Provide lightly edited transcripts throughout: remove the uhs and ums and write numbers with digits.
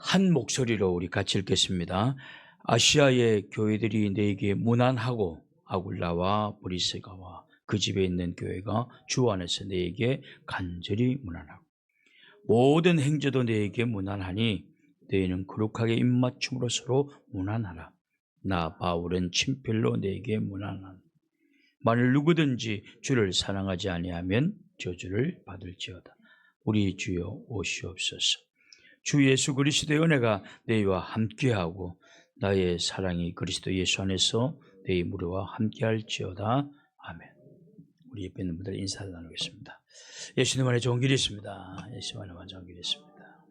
한 목소리로 우리 같이 읽겠습니다. 아시아의 교회들이 내게 무난하고 아굴라와 브리스가와 그 집에 있는 교회가 주 안에서 내게 간절히 무난하고 모든 행제도 내게 무난하니 너희는 거룩하게 입맞춤으로 서로 무난하라. 나 바울은 친필로 내게 무난하니 만일 누구든지 주를 사랑하지 아니하면 저주를 받을지어다. 우리 주여 오시옵소서. 주 예수 그리스도의 은혜가 너희와 함께하고 나의 사랑이 그리스도 예수 안에서 너희 무리와 함께할지어다. 아멘. 우리 옆에 있는 분들 인사를 나누겠습니다. 예수님 안에 좋은 길이 있습니다. 예수님 안에 좋은 길이 있습니다.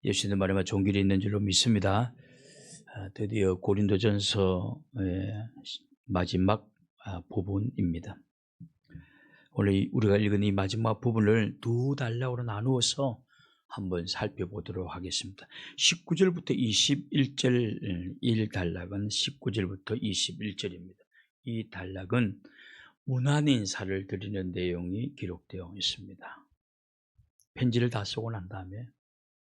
예수님 안에 좋은 길이 있는 줄로 믿습니다. 드디어 고린도전서의 마지막 부분입니다. 오늘 우리가 읽은 이 마지막 부분을 두 단락으로 나누어서 한번 살펴보도록 하겠습니다. 19절부터 21절 1단락은 19절부터 21절입니다. 이 단락은 무난 인사를 드리는 내용이 기록되어 있습니다. 편지를 다 쓰고 난 다음에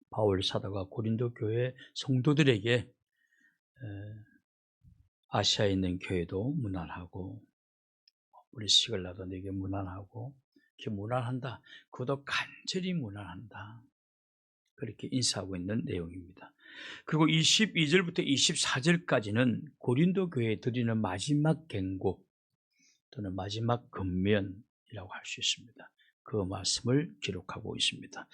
바울 사도가 고린도 교회 성도들에게 아시아에 있는 교회도 무난하고 우리 시글라도 내게 무난하고 이렇게 무난한다. 그것도 간절히 무난한다. 그렇게 인사하고 있는 내용입니다. 그리고 22절부터 24절까지는 고린도 교회에 드리는 마지막 경고 또는 마지막 권면이라고 할 수 있습니다. 그 말씀을 기록하고 있습니다.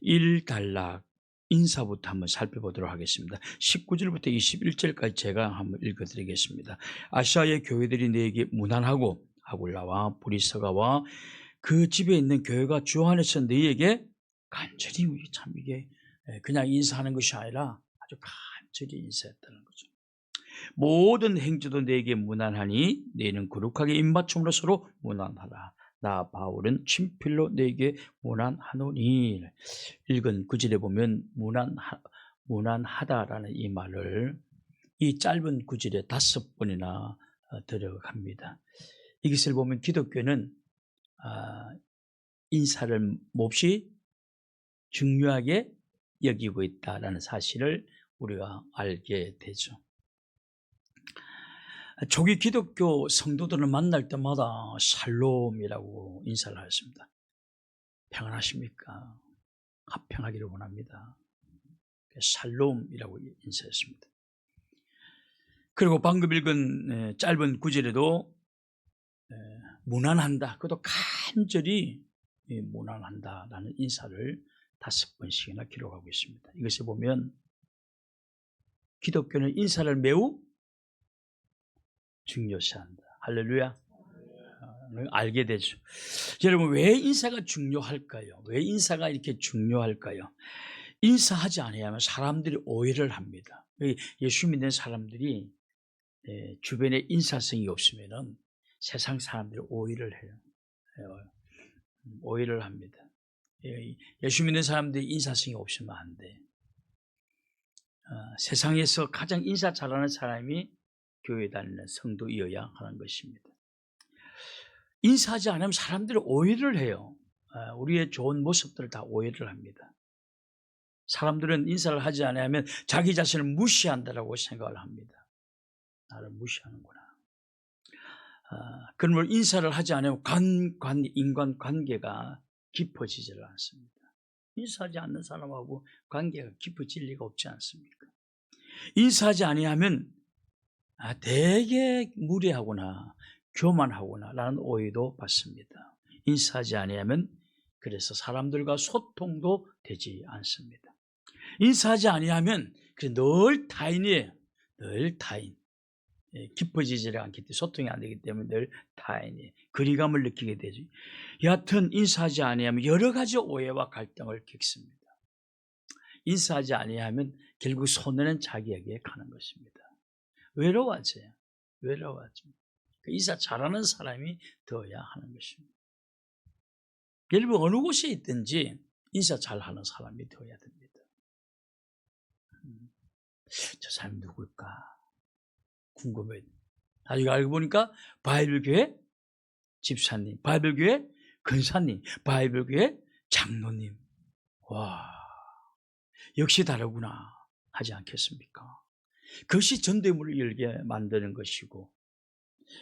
1단락 인사부터 한번 살펴보도록 하겠습니다. 19절부터 21절까지 제가 한번 읽어드리겠습니다. 아시아의 교회들이 너에게 무난하고 아굴라와 브리스가와 그 집에 있는 교회가 주 안에서 너희에게 간절히 참 이게 그냥 인사하는 것이 아니라 아주 간절히 인사했다는 거죠. 모든 행제도 너에게 무난하니 너희는 거룩하게 입맞춤으로 서로 무난하라. 나 바울은 친필로 너에게 무난하노니. 읽은 구절에 보면 무난하다라는 이 말을 이 짧은 구절에 5번이나 들어갑니다. 이것을 보면 기독교는 인사를 몹시 중요하게 여기고 있다는 사실을 우리가 알게 되죠. 초기 기독교 성도들을 만날 때마다 샬롬이라고 인사를 하였습니다. 평안하십니까? 화평하기를 원합니다. 샬롬이라고 인사했습니다. 그리고 방금 읽은 짧은 구절에도 무난한다. 그것도 간절히 무난한다라는 인사를 5번씩이나 기록하고 있습니다. 이것을 보면 기독교는 인사를 매우 중요시한다. 할렐루야. 알게 되죠. 여러분, 왜 인사가 중요할까요? 왜 인사가 이렇게 중요할까요? 인사하지 않으면 사람들이 오해를 합니다. 예수 믿는 사람들이 주변에 인사성이 없으면 세상 사람들이 오해를 해요. 오해를 합니다. 예수 믿는 사람들이 인사성이 없으면 안 돼. 세상에서 가장 인사 잘하는 사람이 교회 다니는 성도이어야 하는 것입니다. 인사하지 않으면 사람들이 오해를 해요. 우리의 좋은 모습들을 다 오해를 합니다. 사람들은 인사를 하지 않으면 자기 자신을 무시한다라고 생각을 합니다. 나를 무시하는구나. 그러면 인사를 하지 않으면 인간관계가 깊어지질 않습니다. 인사하지 않는 사람하고 관계가 깊어질 리가 없지 않습니까? 인사하지 아니하면 되게 무례하구나, 교만하구나 라는 오해도 받습니다. 인사하지 아니하면 그래서 사람들과 소통도 되지 않습니다. 인사하지 아니하면 늘 타인이에요. 늘 타인. 깊어지지 않기 때문에 소통이 안 되기 때문에 늘 타인이 거리감을 느끼게 되죠. 여하튼 인사하지 아니하면 여러 가지 오해와 갈등을 겪습니다. 인사하지 아니하면 결국 손해는 자기에게 가는 것입니다. 외로워져요. 인사 잘하는 사람이 되어야 하는 것입니다. 여러분 어느 곳에 있든지 인사 잘하는 사람이 되어야 됩니다. 저 사람이 누굴까? 궁금해요. 나중에 알고 보니까 바이블교회 집사님, 바이블교회 근사님, 바이블교회 장로님. 와, 역시 다르구나 하지 않겠습니까? 그것이 전대문을 열게 만드는 것이고,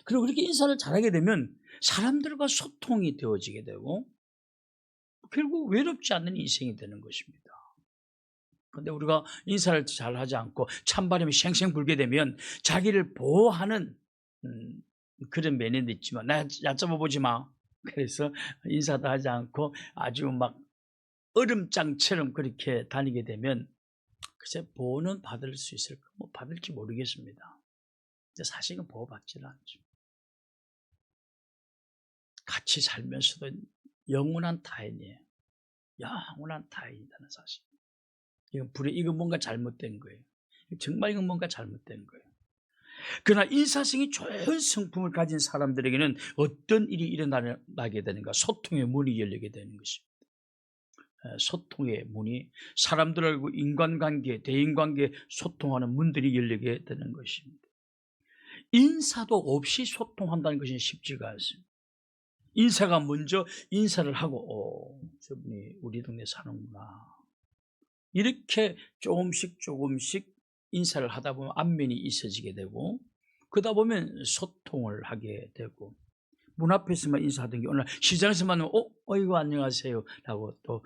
그리고 그렇게 인사를 잘하게 되면 사람들과 소통이 되어지게 되고 결국 외롭지 않는 인생이 되는 것입니다. 그런데 우리가 인사를 잘하지 않고 찬바람이 쉥쉥 불게 되면 자기를 보호하는 그런 매너도 있지만 나 얕잡아 보지 마. 그래서 인사도 하지 않고 아주 막 얼음장처럼 그렇게 다니게 되면 글쎄 보호는 받을 수 있을까? 뭐 받을지 모르겠습니다. 근데 사실은 보호받지는 않죠. 같이 살면서도 영원한 타인이에요. 영원한 타인이라는 사실. 이건 뭔가 잘못된 거예요. 정말 이건 뭔가 잘못된 거예요. 그러나 인사성이 좋은 성품을 가진 사람들에게는 어떤 일이 일어나게 되는가? 소통의 문이 열리게 되는 것입니다. 소통의 문이 사람들하고 인간관계, 대인관계 소통하는 문들이 열리게 되는 것입니다. 인사도 없이 소통한다는 것이 쉽지가 않습니다. 인사가 먼저 인사를 하고 저분이 우리 동네 사는구나. 이렇게 조금씩 인사를 하다 보면 안면이 있어지게 되고 그러다 보면 소통을 하게 되고 문 앞에서만 인사하던 게 오늘 시장에서만 어이구 안녕하세요 라고 또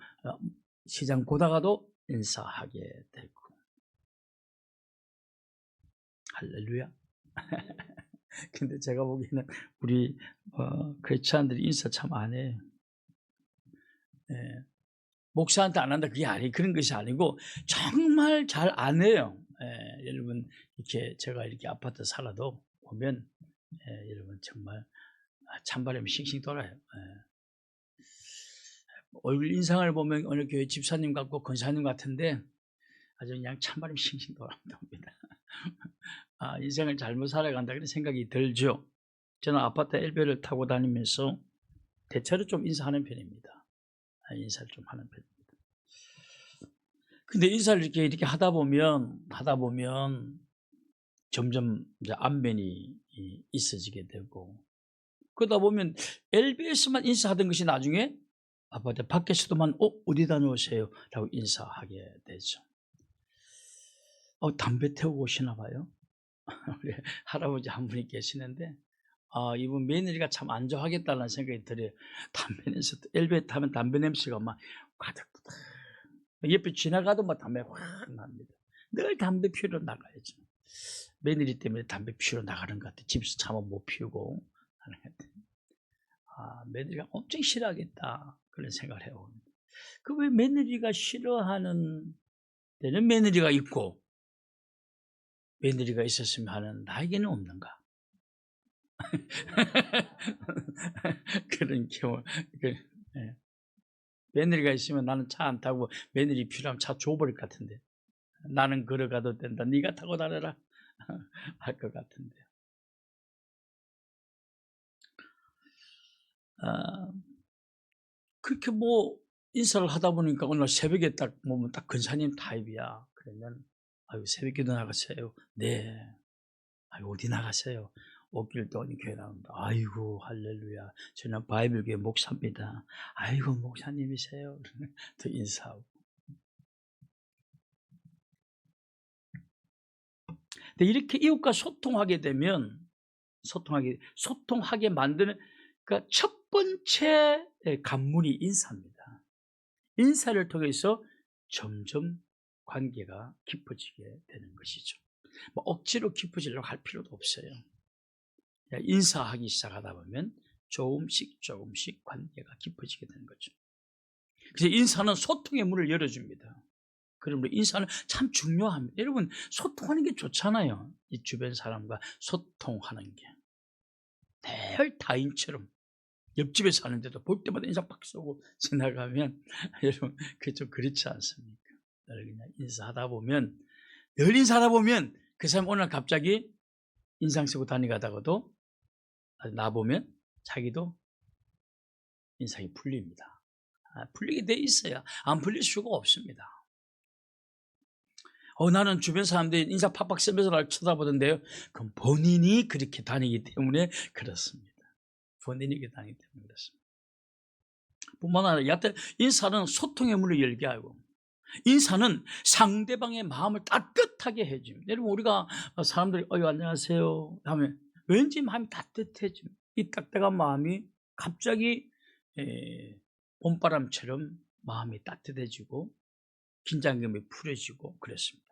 시장 보다가도 인사하게 되고 할렐루야. 근데 제가 보기에는 우리 크리스찬들이 인사 참 안 해요. 예. 목사한테 안 한다 그게 아니 그런 것이 아니고 정말 잘 안 해요. 예, 여러분 이렇게 제가 이렇게 아파트 살아도 보면 여러분 정말 찬바람이 싱싱 돌아요. 예. 얼굴 인상을 보면 어느 교회 집사님 같고 권사님 같은데 아주 그냥 찬바람이 싱싱 돌아옵니다. 인생을 잘못 살아간다 그런 생각이 들죠. 저는 아파트 엘베를 타고 다니면서 대체로 좀 인사하는 편입니다. 인사를 좀 하는 편입니다. 근데 인사를 이렇게 하다 보면 점점 이제 안면이 있어지게 되고 그러다 보면 엘베에서만 인사하던 것이 나중에 아파트 밖에서도만 어디 다녀오세요? 라고 인사하게 되죠. 담배 태우고 오시나 봐요. 우리 할아버지 한 분이 계시는데 이분 며느리가 참 안 좋아하겠다는 생각이 들어요. 담배 냄새, 엘베 타면 담배 냄새가 막 가득 옆에 지나가도 막 담배 확 납니다. 늘 담배 피우러 나가야죠. 며느리 때문에 담배 피우러 나가는 것 같아요. 집에서 차마 못 피우고 하는 것 같아요. 며느리가 엄청 싫어하겠다 그런 생각을 해요. 그 왜 며느리가 싫어하는 데는 며느리가 있고 며느리가 있었으면 하는 나에게는 없는가? 그런 경우. 며느리가 있으면 나는 차 안 타고 며느리 필요하면 차 줘버릴 것 같은데 나는 걸어가도 된다. 네가 타고 다녀라 할 것 같은데요. 그렇게 인사를 하다 보니까 오늘 새벽에 딱 보면 딱 근사님 타입이야. 그러면 아유 새벽기도 나가세요. 네. 아유 어디 나가세요? 옷길도 교회 나온다. 아이고 할렐루야. 저는 바이블교회 목사입니다. 아이고 목사님이세요. 또 인사하고. 근데 이렇게 이웃과 소통하게 되면 소통하게 만드는 그러니까 첫 번째 관문이 인사입니다. 인사를 통해서 점점 관계가 깊어지게 되는 것이죠. 억지로 깊어지려고 할 필요도 없어요. 인사하기 시작하다 보면 조금씩 관계가 깊어지게 되는 거죠. 그래서 인사는 소통의 문을 열어줍니다. 그러므로 인사는 참 중요합니다. 여러분 소통하는 게 좋잖아요. 이 주변 사람과 소통하는 게. 늘 타인처럼 옆집에 사는데도 볼 때마다 인사 팍 쏘고 지나가면 여러분 그게 좀 그렇지 않습니까? 늘 그냥 인사하다 보면 그 사람 오늘 갑자기 인상 쓰고 다니다가도 나보면 자기도 인상이 풀립니다. 풀리게 돼 있어야 안 풀릴 수가 없습니다. 나는 주변 사람들이 인상 팍팍 쓰면서 날 쳐다보던데요. 그럼 본인이 그렇게 다니기 때문에 그렇습니다. 본인이 그렇게 다니기 때문에 그렇습니다. 뿐만 아니라 여하튼 인사는 소통의 문을 열게 하고 인사는 상대방의 마음을 따뜻하게 해줍니다. 여러분, 우리가 사람들이 안녕하세요 하면 왠지 마음이 따뜻해집니다. 이 딱딱한 마음이 갑자기 봄바람처럼 마음이 따뜻해지고 긴장감이 풀어지고 그랬습니다.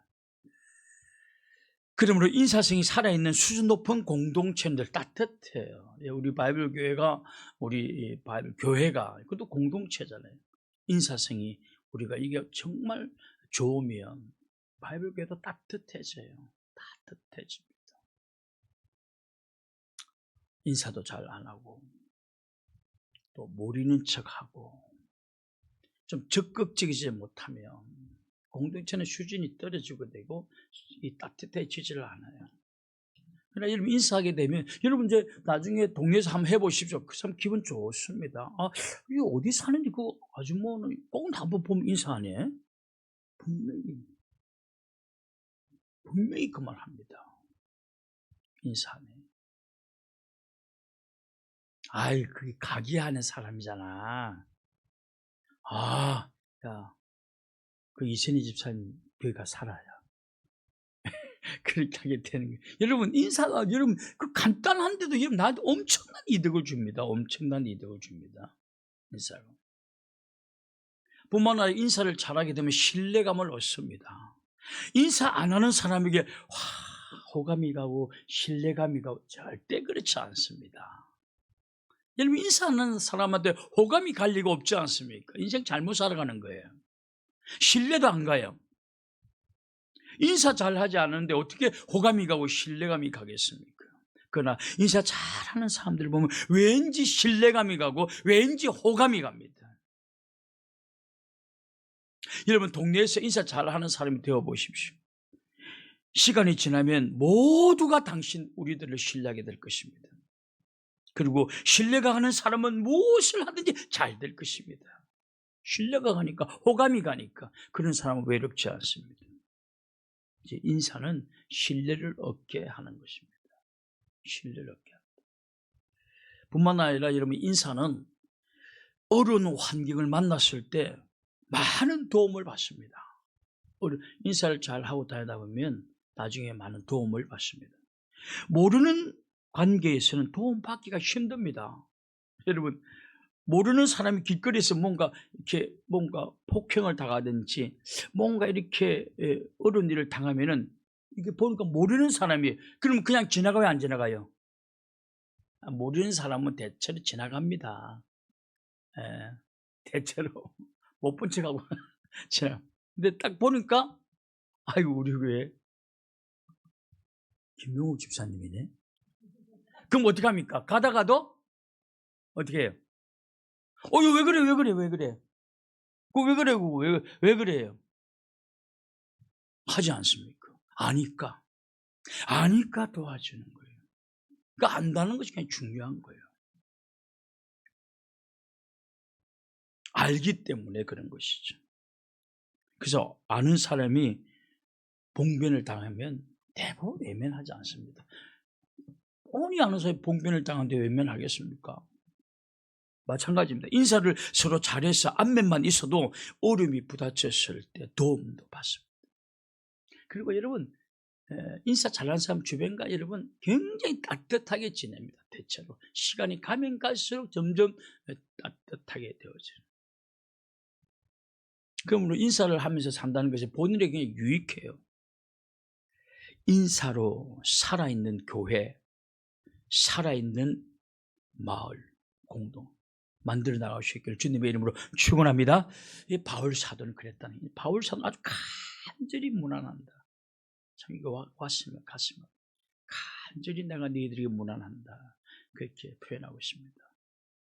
그러므로 인사성이 살아있는 수준 높은 공동체들 따뜻해요. 우리 바이블 교회가, 우리 바이블 교회가 그것도 공동체잖아요. 인사성이 우리가 이게 정말 좋으면 바이블 교회도 따뜻해져요. 따뜻해집니다. 인사도 잘 안 하고 또 모르는 척하고 좀 적극적이지 못하면 공동체는 수준이 떨어지게 되고 이 따뜻해지질 않아요. 그러나 여러분 인사하게 되면 여러분 이제 나중에 동네에서 한번 해보십시오. 그 사람 기분 좋습니다. 이게 어디 사는지 그 아주머니 꼭 한번 보면 인사하네. 분명히 그 말 합니다. 인사하네. 그게 가기하는 사람이잖아. 야, 그 이선희 집사님 교회가 살아요. 그렇게 하게 되는 거예요. 여러분, 인사가, 여러분, 그 간단한데도 여러분, 나한테 엄청난 이득을 줍니다. 엄청난 이득을 줍니다. 인사가. 뿐만 아니라 인사를 잘하게 되면 신뢰감을 얻습니다. 인사 안 하는 사람에게, 호감이 가고, 신뢰감이 가고, 절대 그렇지 않습니다. 여러분, 인사하는 사람한테 호감이 갈 리가 없지 않습니까? 인생 잘못 살아가는 거예요. 신뢰도 안 가요. 인사 잘하지 않는데 어떻게 호감이 가고 신뢰감이 가겠습니까? 그러나 인사 잘하는 사람들 보면 왠지 신뢰감이 가고 왠지 호감이 갑니다. 여러분, 동네에서 인사 잘하는 사람이 되어보십시오. 시간이 지나면 모두가 우리들을 신뢰하게 될 것입니다. 그리고 신뢰가 가는 사람은 무엇을 하든지 잘 될 것입니다. 신뢰가 가니까, 호감이 가니까 그런 사람은 외롭지 않습니다. 이제 인사는 신뢰를 얻게 하는 것입니다. 신뢰를 얻게 합니다. 뿐만 아니라 여러분, 인사는 어려운 환경을 만났을 때 많은 도움을 받습니다. 인사를 잘 하고 다니다 보면 나중에 많은 도움을 받습니다. 모르는 관계에서는 도움 받기가 힘듭니다. 여러분, 모르는 사람이 길거리에서 뭔가 폭행을 당하든지 뭔가 이렇게 어려운 일을 당하면은 이게 보니까 모르는 사람이, 그러면 그냥 지나가요, 안 지나가요? 모르는 사람은 대체로 지나갑니다. 대체로 못 본 척하고 지나. 근데 딱 보니까 우리 교회 김용욱 집사님이네. 그럼 어떻게 합니까? 가다가도 어떻게 해요? 왜 그래? 왜 그래? 왜 그래요? 하지 않습니까? 아니까 도와주는 거예요. 그러니까 안다는 것이 그냥 중요한 거예요. 알기 때문에 그런 것이죠. 그래서 아는 사람이 봉변을 당하면 대부분 외면하지 않습니다. 뻔히 아는 사람이 봉변을 당하는데 외면하겠습니까? 마찬가지입니다. 인사를 서로 잘해서 안면만 있어도 어려움이 부딪혔을 때 도움도 받습니다. 그리고 여러분, 인사 잘하는 사람 주변과 여러분 굉장히 따뜻하게 지냅니다. 대체로 시간이 가면 갈수록 점점 따뜻하게 되어져요. 그러므로 인사를 하면서 산다는 것이 본인에게 유익해요. 인사로 살아있는 교회, 살아있는 마을, 공동 만들어 나갈 수 있기를 주님의 이름으로 축원합니다. 이 바울 사도는 그랬다는 거예요. 바울 사도는 아주 간절히 문안한다. 참 이거 왔으면 갔으면 간절히 내가 너희들에게 문안한다. 그렇게 표현하고 있습니다.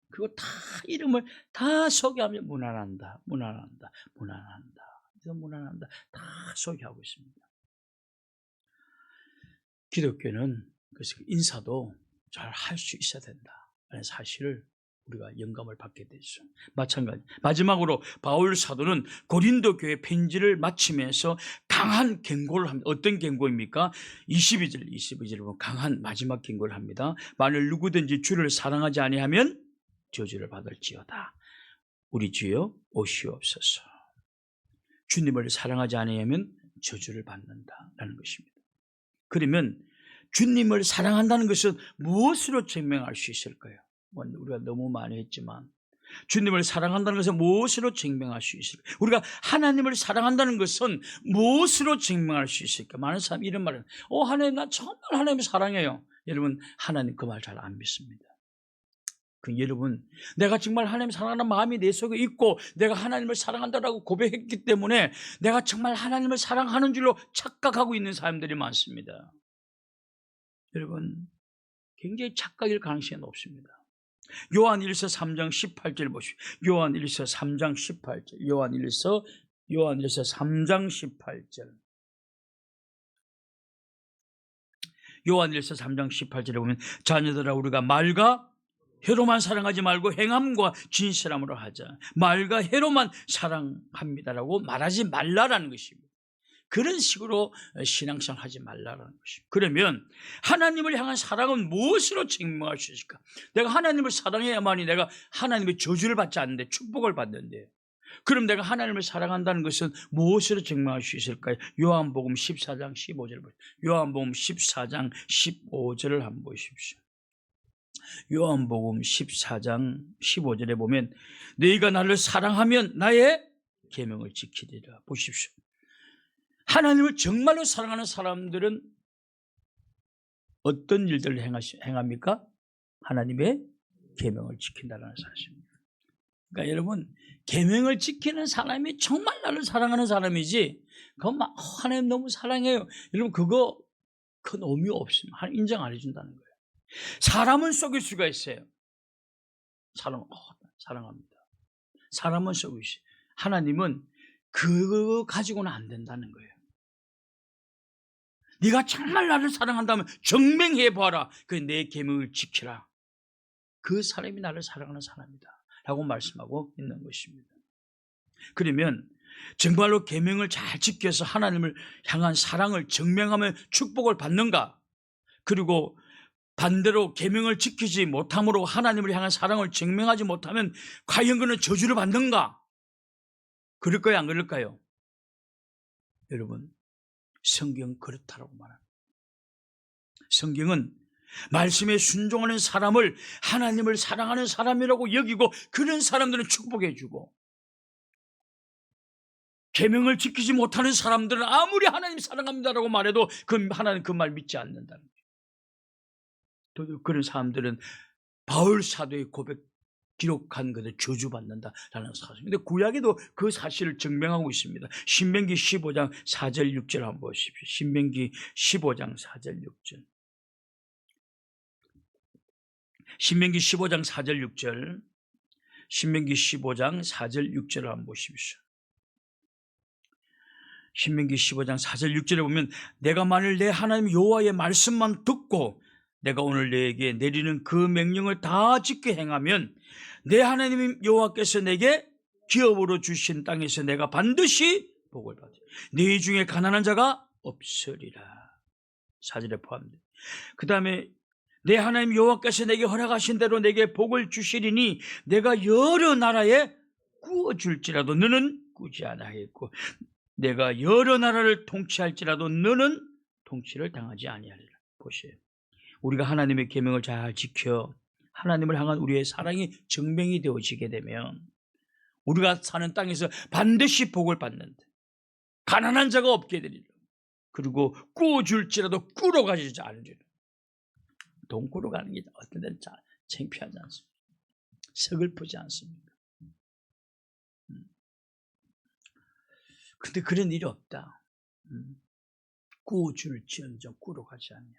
그거 다 이름을 다 소개하며 문안한다. 다 소개하고 있습니다. 기독교는 그래서 인사도 잘 할 수 있어야 된다 라는 사실을 우리가 영감을 받게 되죠. 마찬가지. 마지막으로 바울 사도는 고린도 교회 편지를 마치면서 강한 경고를 합니다. 어떤 경고입니까? 22절 보면 강한 마지막 경고를 합니다. 만일 누구든지 주를 사랑하지 아니하면 저주를 받을지어다. 우리 주여 오시옵소서. 주님을 사랑하지 아니하면 저주를 받는다라는 것입니다. 그러면 주님을 사랑한다는 것은 무엇으로 증명할 수 있을까요? 우리가 너무 많이 했지만 주님을 사랑한다는 것은 무엇으로 증명할 수 있을까요? 우리가 하나님을 사랑한다는 것은 무엇으로 증명할 수 있을까? 많은 사람이 이런 말을 하나님, 나 정말 하나님을 사랑해요. 여러분, 하나님 그 말 잘 안 믿습니다. 여러분, 내가 정말 하나님 사랑하는 마음이 내 속에 있고 내가 하나님을 사랑한다라고 고백했기 때문에 내가 정말 하나님을 사랑하는 줄로 착각하고 있는 사람들이 많습니다. 여러분, 굉장히 착각일 가능성이 높습니다. 요한일서 3장 18절 보십시오. 요한일서 3장 18절. 요한일서 3장 18절. 요한일서 3장 18절에 보면 자녀들아 우리가 말과 혀로만 사랑하지 말고 행함과 진실함으로 하자. 말과 혀로만 사랑합니다라고 말하지 말라라는 것입니다. 그런 식으로 신앙생활 하지 말라라는 것입니다. 그러면 하나님을 향한 사랑은 무엇으로 증명할 수 있을까? 내가 하나님을 사랑해야만이 내가 하나님의 저주를 받지 않는데 축복을 받는데, 그럼 내가 하나님을 사랑한다는 것은 무엇으로 증명할 수 있을까요? 요한복음 14장 15절을 보십시오. 요한복음 14장 15절을 한번 보십시오. 요한복음 14장 15절에 보면 너희가 나를 사랑하면 나의 계명을 지키리라. 보십시오. 하나님을 정말로 사랑하는 사람들은 어떤 일들을 행합니까? 하나님의 계명을 지킨다는 사실입니다. 그러니까 여러분, 계명을 지키는 사람이 정말 나를 사랑하는 사람이지, 그건 막 하나님 너무 사랑해요, 여러분, 그거 큰 의미 없습니다. 하나님 인정 안 해준다는 거예요. 사람은 속일 수가 있어요. 사람은 사랑합니다. 사람은 속일 수 있어요. 하나님은 그거 가지고는 안 된다는 거예요. 네가 정말 나를 사랑한다면 증명해봐라. 내 계명을 지키라. 그 사람이 나를 사랑하는 사람이다 라고 말씀하고 있는 것입니다. 그러면 정말로 계명을 잘 지켜서 하나님을 향한 사랑을 증명하면 축복을 받는가? 그리고 반대로 계명을 지키지 못함으로 하나님을 향한 사랑을 증명하지 못하면 과연 그는 저주를 받는가? 그럴까요, 안 그럴까요? 여러분, 성경은 그렇다라고 말합니다. 성경은 말씀에 순종하는 사람을 하나님을 사랑하는 사람이라고 여기고, 그런 사람들은 축복해 주고, 계명을 지키지 못하는 사람들은 아무리 하나님 사랑합니다라고 말해도 하나님 그 말 믿지 않는다는 거예요. 또 그런 사람들은 바울 사도의 고백 기록한 것을 저주받는다라는 사실입니다. 구약에도 그 사실을 증명하고 있습니다. 신명기 15장 4절 6절 한번 보십시오. 신명기 15장 4절 6절. 신명기 15장 4절 6절. 신명기 15장 4절 6절을 한번 보십시오. 신명기 15장 4절 6절에 보면 내가 만일 내 하나님 여호와의 말씀만 듣고 내가 오늘 너에게 내리는 그 명령을 다 지켜 행하면 내 하나님 여호와께서 내게 기업으로 주신 땅에서 내가 반드시 복을 받으리. 너희 중에 가난한 자가 없으리라. 4절에 포함됩니다. 그 다음에 내 하나님 여호와께서 내게 허락하신 대로 내게 복을 주시리니 내가 여러 나라에 구워줄지라도 너는 꾸지 아니하겠고 내가 여러 나라를 통치할지라도 너는 통치를 당하지 아니하리라. 보세요. 우리가 하나님의 계명을 잘 지켜 하나님을 향한 우리의 사랑이 증명이 되어지게 되면 우리가 사는 땅에서 반드시 복을 받는다. 가난한 자가 없게 되리라. 그리고 구워줄지라도 꾸러 가지 않으리라. 돈 꾸러 가는 게 어떤 데는 창피하지 않습니까? 서글프지 않습니까? 근데 그런 일이 없다. 구워줄지언정 꾸러 가지 않냐.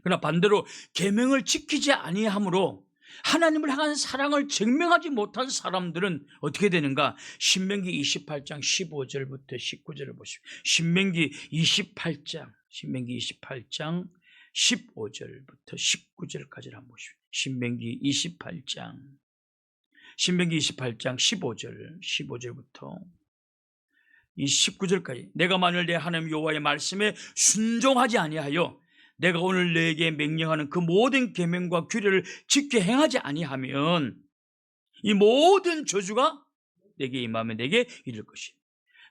그러나 반대로 계명을 지키지 아니함으로 하나님을 향한 사랑을 증명하지 못한 사람들은 어떻게 되는가? 신명기 28장 15절부터 19절을 보십시오. 신명기 28장 15절부터 19절까지를 한번 보십시오. 신명기 28장 15절부터 이 19절까지 내가 만일 내 하나님 여호와의 말씀에 순종하지 아니하여 내가 오늘 너에게 명령하는 그 모든 계명과 규례를 지켜 행하지 아니하면 이 모든 저주가 내게 임하면 내게 이를 것이다.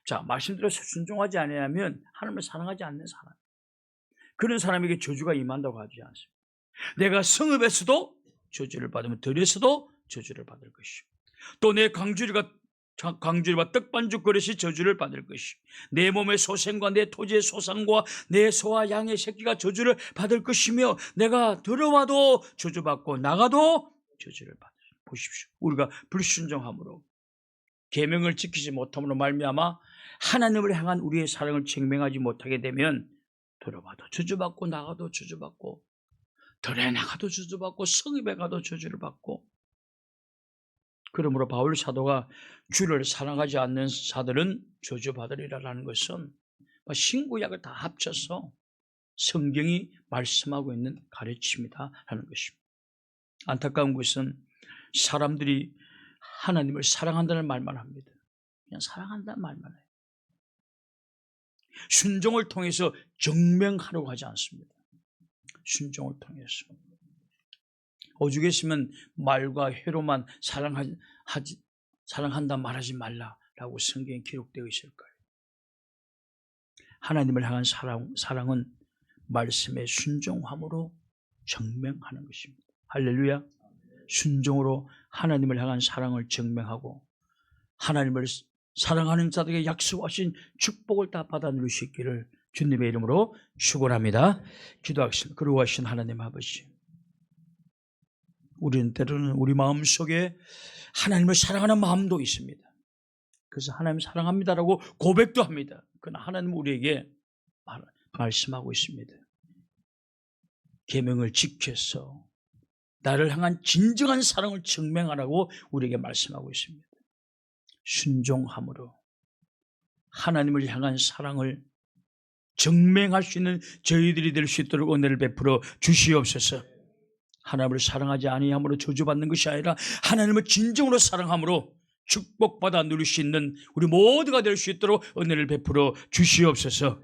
자, 말씀대로 순종하지 아니하면 하나님을 사랑하지 않는 사람, 그런 사람에게 저주가 임한다고 하지 않습니다. 내가 성읍에서도 저주를 받으면 들에서도 저주를 받을 것이요, 또 내 강주리와 떡반죽 그릇이 저주를 받을 것이요, 내 몸의 소생과 내 토지의 소상과 내 소와 양의 새끼가 저주를 받을 것이며, 내가 들어와도 저주받고 나가도 저주를 받을 것이요. 보십시오. 우리가 불순종함으로, 계명을 지키지 못함으로 말미암아 하나님을 향한 우리의 사랑을 증명하지 못하게 되면 들어와도 저주받고 나가도 저주받고, 들에 나가도 저주받고, 성읍에 가도 저주를 받고. 그러므로 바울 사도가 주를 사랑하지 않는 자들은 저주받으리라는 것은 신구약을 다 합쳐서 성경이 말씀하고 있는 가르침이다라는 것입니다. 안타까운 것은 사람들이 하나님을 사랑한다는 말만 합니다. 그냥 사랑한다는 말만 해요. 순종을 통해서 증명하려고 하지 않습니다. 순종을 통해서. 오죽했으면 말과 회로만 사랑한다 말하지 말라라고 성경에 기록되어 있을까요? 하나님을 향한 사랑은 말씀에 순종함으로 증명하는 것입니다. 할렐루야. 순종으로 하나님을 향한 사랑을 증명하고, 하나님을 사랑하는 자들에게 약속하신 축복을 다 받아 누릴 수 있기를 주님의 이름으로 축원합니다. 기도하겠습니다. 거룩하신 하나님 아버지, 우리는 때로는 우리 마음속에 하나님을 사랑하는 마음도 있습니다. 그래서 하나님 사랑합니다라고 고백도 합니다. 그러나 하나님은 우리에게 말씀하고 있습니다. 계명을 지켜서 나를 향한 진정한 사랑을 증명하라고 우리에게 말씀하고 있습니다. 순종함으로 하나님을 향한 사랑을 증명할 수 있는 저희들이 될 수 있도록 은혜를 베풀어 주시옵소서. 하나님을 사랑하지 아니함으로 저주받는 것이 아니라 하나님을 진정으로 사랑함으로 축복받아 누릴 수 있는 우리 모두가 될 수 있도록 은혜를 베풀어 주시옵소서.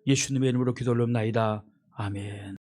예수님의 이름으로 기도 올립니다. 아멘.